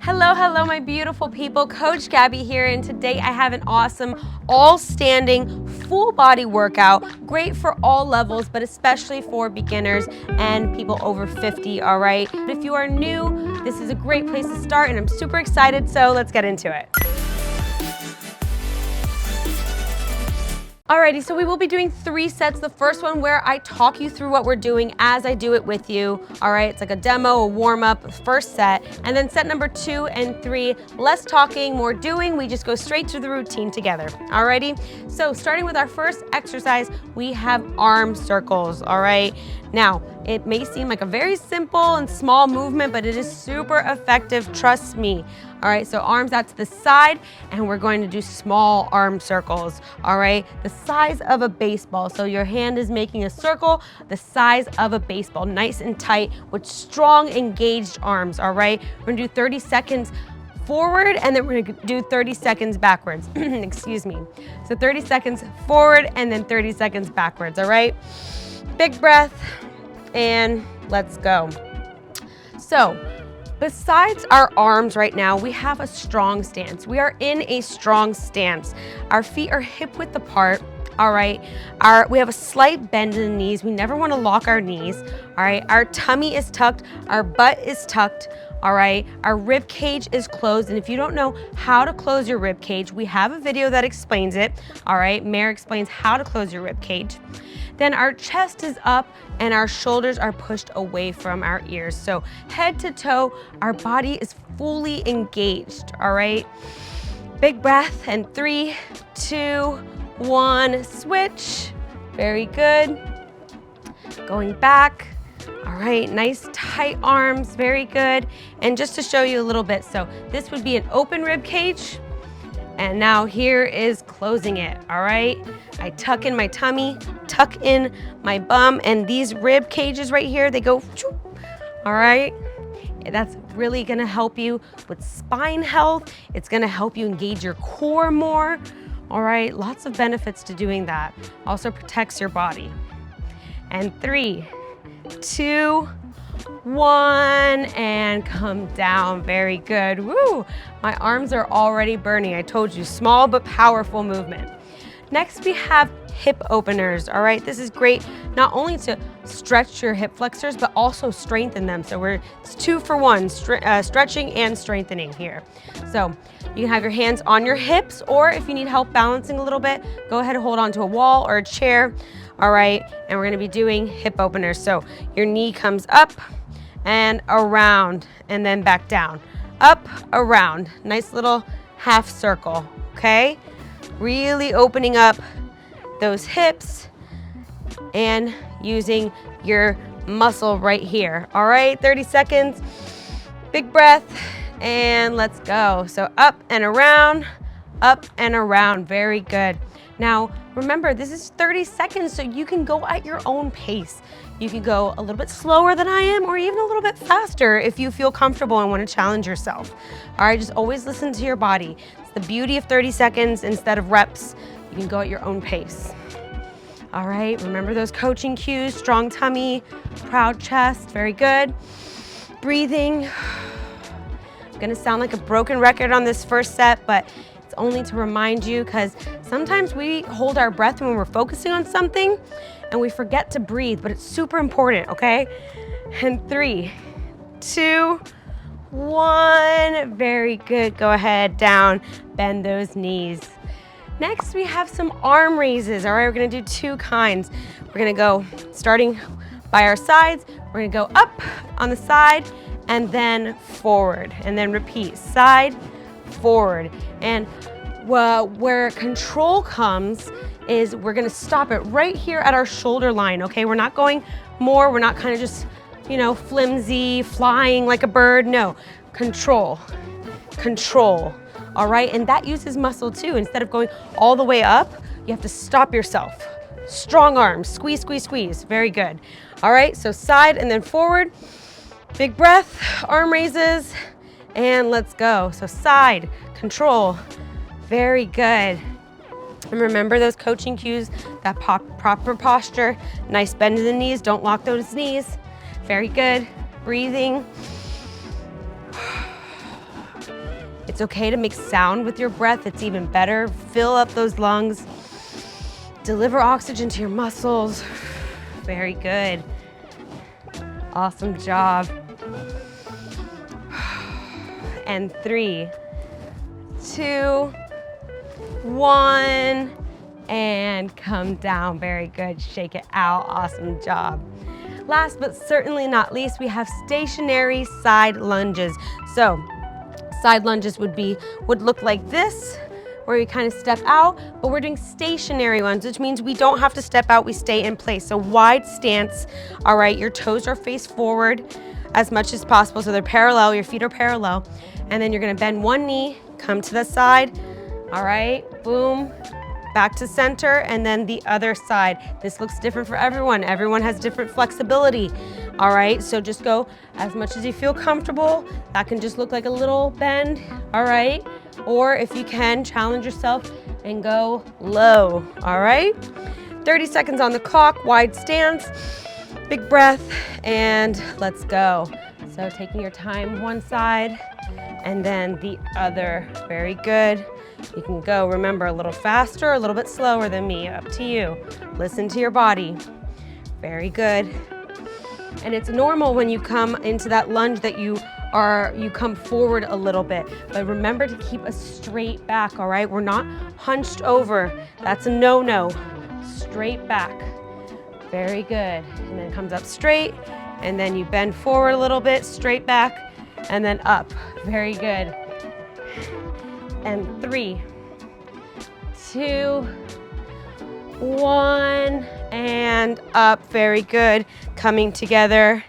Hello, my beautiful people. Coach Gaby here, and today I have an awesome all-standing full body workout, great for all levels, but especially for beginners and people over 50, all right? If you are new, this is a great place to start, and I'm super excited, so let's get into it. Alrighty, so we will be doing 3 sets. The first one where I talk you through what we're doing as I do it with you. All right, it's like a demo, a warm up, first set. And then set number 2 and 3, less talking, more doing. We just go straight to the routine together. Alrighty, so starting with our first exercise, we have arm circles, all right? Now, it may seem like a very simple and small movement, but it is super effective, trust me. All right, so arms out to the side, and we're going to do small arm circles, all right? The size of a baseball, so your hand is making a circle the size of a baseball, nice and tight with strong engaged arms, all right? We're gonna do 30 seconds forward, and then we're gonna do 30 seconds backwards, excuse me. So 30 seconds forward, and then 30 seconds backwards, all right? Big breath, and let's go. So, besides our arms right now, we have a strong stance. We are in a strong stance. Our feet are hip width apart, all right? We have a slight bend in the knees. We never wanna lock our knees, all right? Our tummy is tucked, our butt is tucked, all right? Our rib cage is closed, and if you don't know how to close your rib cage, we have a video that explains it, all right? Mare explains how to close your rib cage. Then our chest is up and our shoulders are pushed away from our ears. So head to toe, our body is fully engaged, all right? Big breath, and 3, 2, 1, switch. Very good. Going back. All right, nice tight arms, very good. And just to show you a little bit, so this would be an open rib cage. And now here is closing it, all right? I tuck in my tummy, tuck in my bum, and these rib cages right here, they go, all right? That's really gonna help you with spine health. It's gonna help you engage your core more, all right? Lots of benefits to doing that. Also protects your body. And 3, 2, 1, and come down. Very good. Woo! My arms are already burning. I told you, small but powerful movement. Next, we have hip openers. All right, this is great not only to stretch your hip flexors, but also strengthen them. So it's 2 for 1, stretching and strengthening here. So you can have your hands on your hips, or if you need help balancing a little bit, go ahead and hold on to a wall or a chair. All right, and we're gonna be doing hip openers. So your knee comes up and around, and then back down. Up, around, nice little half circle, okay? Really opening up those hips and using your muscle right here. All right, 30 seconds, big breath, and let's go. So up and around, very good. Now, remember, this is 30 seconds, so you can go at your own pace. You can go a little bit slower than I am, or even a little bit faster if you feel comfortable and want to challenge yourself. All right, just always listen to your body. It's the beauty of 30 seconds instead of reps. You can go at your own pace. All right, remember those coaching cues, strong tummy, proud chest, very good. Breathing. I'm gonna sound like a broken record on this first set, but it's only to remind you, because sometimes we hold our breath when we're focusing on something and we forget to breathe, but it's super important, okay? And 3, 2, 1, very good. Go ahead, down, bend those knees. Next, we have some arm raises, all right? We're gonna do 2 kinds. We're gonna go, starting by our sides, we're gonna go up on the side and then forward, and then repeat, side, forward. And where control comes is we're gonna stop it right here at our shoulder line, okay? We're not going more, we're not kind of just, you know, flimsy, flying like a bird. No, control, all right? And that uses muscle too. Instead of going all the way up, you have to stop yourself. Strong arms, squeeze, squeeze, squeeze. Very good. All right, so side and then forward. Big breath, arm raises, and let's go. So side, control, very good. And remember those coaching cues, that proper posture, nice bend in the knees, don't lock those knees. Very good, breathing. It's okay to make sound with your breath. It's even better. Fill up those lungs. Deliver oxygen to your muscles. Very good. Awesome job. And 3, 2, 1, and come down. Very good. Shake it out. Awesome job. Last but certainly not least, we have stationary side lunges. So side lunges would look like this, where we kind of step out, but we're doing stationary ones, which means we don't have to step out, we stay in place. So wide stance, all right, your toes are face forward as much as possible, so they're parallel, your feet are parallel, and then you're gonna bend one knee, come to the side, all right, boom, back to center, and then the other side. This looks different for everyone. Everyone has different flexibility, all right? So just go as much as you feel comfortable. That can just look like a little bend, all right? Or if you can, challenge yourself and go low, all right? 30 seconds on the clock, wide stance, big breath, and let's go. So taking your time, one side, and then the other. Very good. You can go, remember, a little faster, a little bit slower than me, up to you. Listen to your body. Very good. And it's normal when you come into that lunge that you come forward a little bit, but remember to keep a straight back, all right? We're not hunched over. That's a no-no. Straight back. Very good. And then it comes up straight, and then you bend forward a little bit, straight back, and then up. Very good. And 3, 2, 1, and up. Very good. Coming together.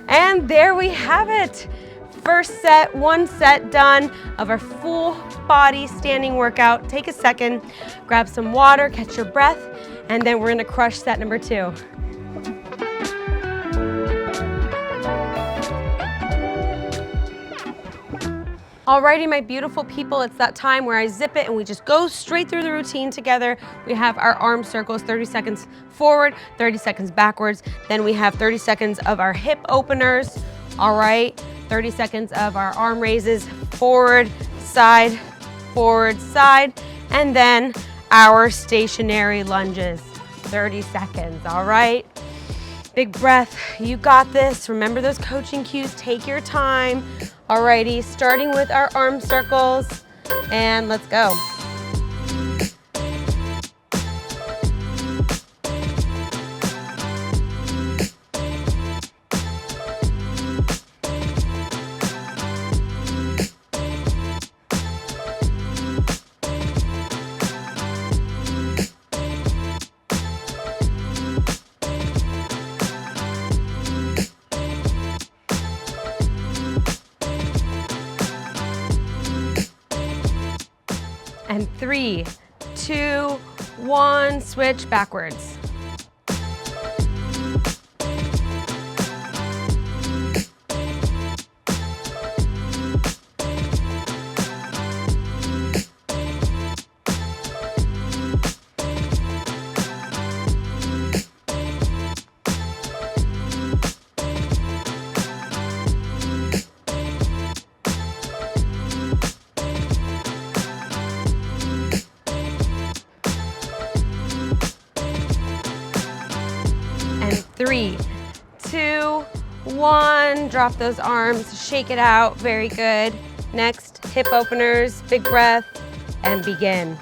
And there we have it. First set, one set done of our full body standing workout. Take a second, grab some water, catch your breath, and then we're gonna crush set number 2. Alrighty, my beautiful people, it's that time where I zip it and we just go straight through the routine together. We have our arm circles, 30 seconds forward, 30 seconds backwards. Then we have 30 seconds of our hip openers, all right? 30 seconds of our arm raises, forward, side, and then our stationary lunges, 30 seconds, all right? Big breath, you got this. Remember those coaching cues, take your time. Alrighty, starting with our arm circles, and let's go. And 3, 2, 1, switch backwards. And 3, 2, 1, drop those arms, shake it out, very good. Next, hip openers, big breath, and begin.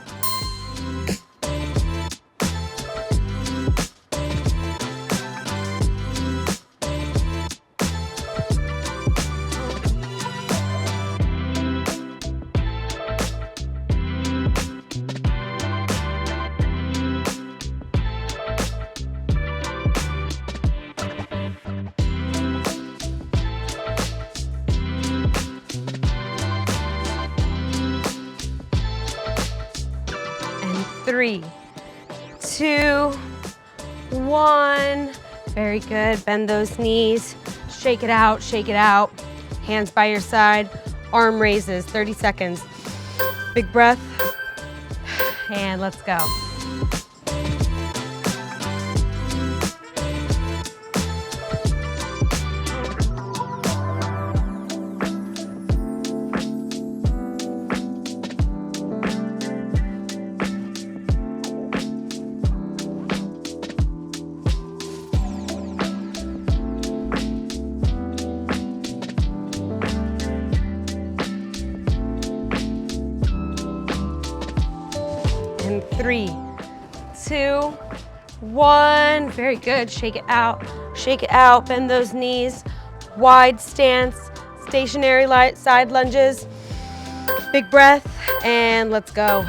And 3, 2, 1. Very good. Bend those knees. Shake it out, shake it out. Hands by your side. Arm raises, 30 seconds. Big breath. And let's go. And 3, 2, 1. Very good. Shake it out. Shake it out. Bend those knees. Wide stance. Stationary side lunges. Big breath. And let's go.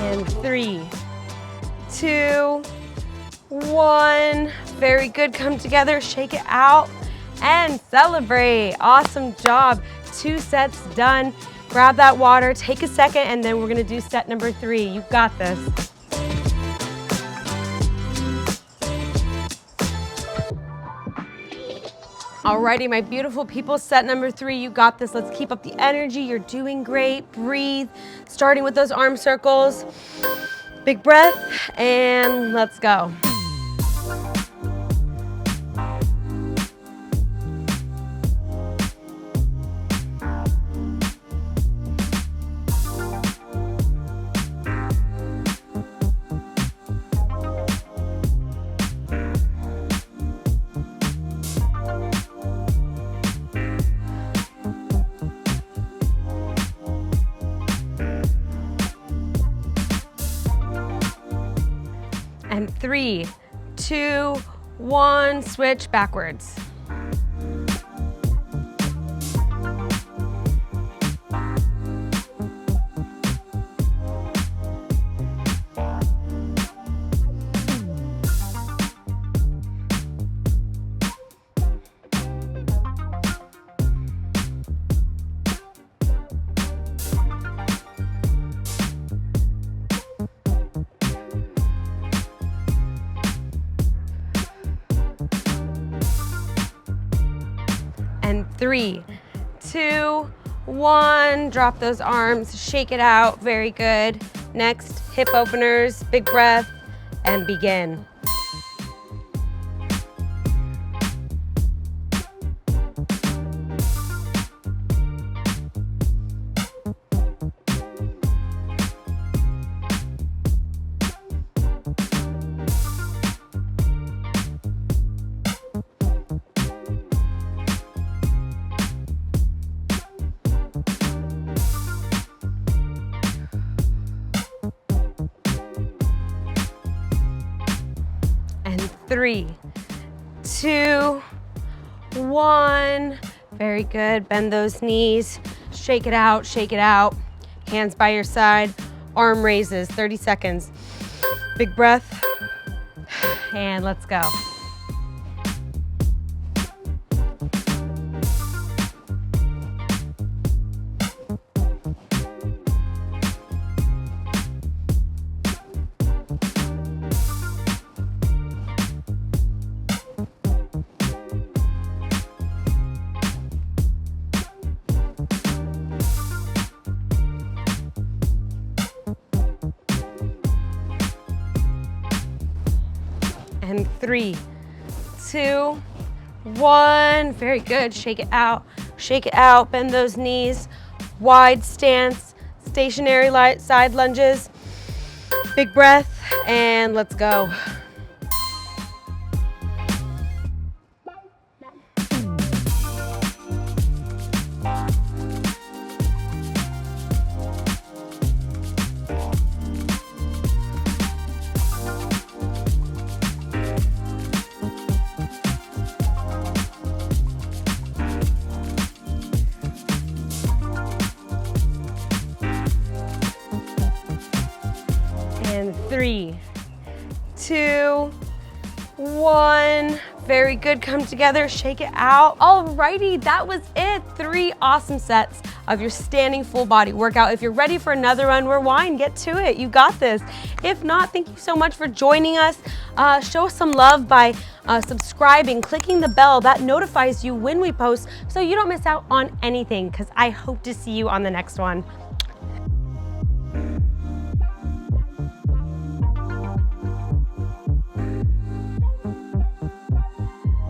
And 3, 2, 1. Very good. Come together, shake it out, and celebrate. Awesome job. 2 sets done. Grab that water, take a second, and then we're gonna do set number 3. You got this. Alrighty, my beautiful people, set number 3, you got this. Let's keep up the energy. You're doing great. Breathe, starting with those arm circles. Big breath, and let's go. And 3, 2, 1, switch backwards. And 3, 2, 1, drop those arms, shake it out, very good. Next, hip openers, big breath, and begin. And 3, 2, 1. Very good. Bend those knees. Shake it out, shake it out. Hands by your side. Arm raises, 30 seconds. Big breath. And let's go. And 3, 2, 1. Very good. Shake it out. Shake it out. Bend those knees. Wide stance. Stationary side lunges. Big breath. And let's go. And 3, 2, 1. Very good. Come together, shake it out. Alrighty, that was it. 3 awesome sets of your standing full body workout. If you're ready for another one, rewind, get to it. You got this. If not, thank you so much for joining us. Show us some love by subscribing, clicking the bell that notifies you when we post so you don't miss out on anything, because I hope to see you on the next one.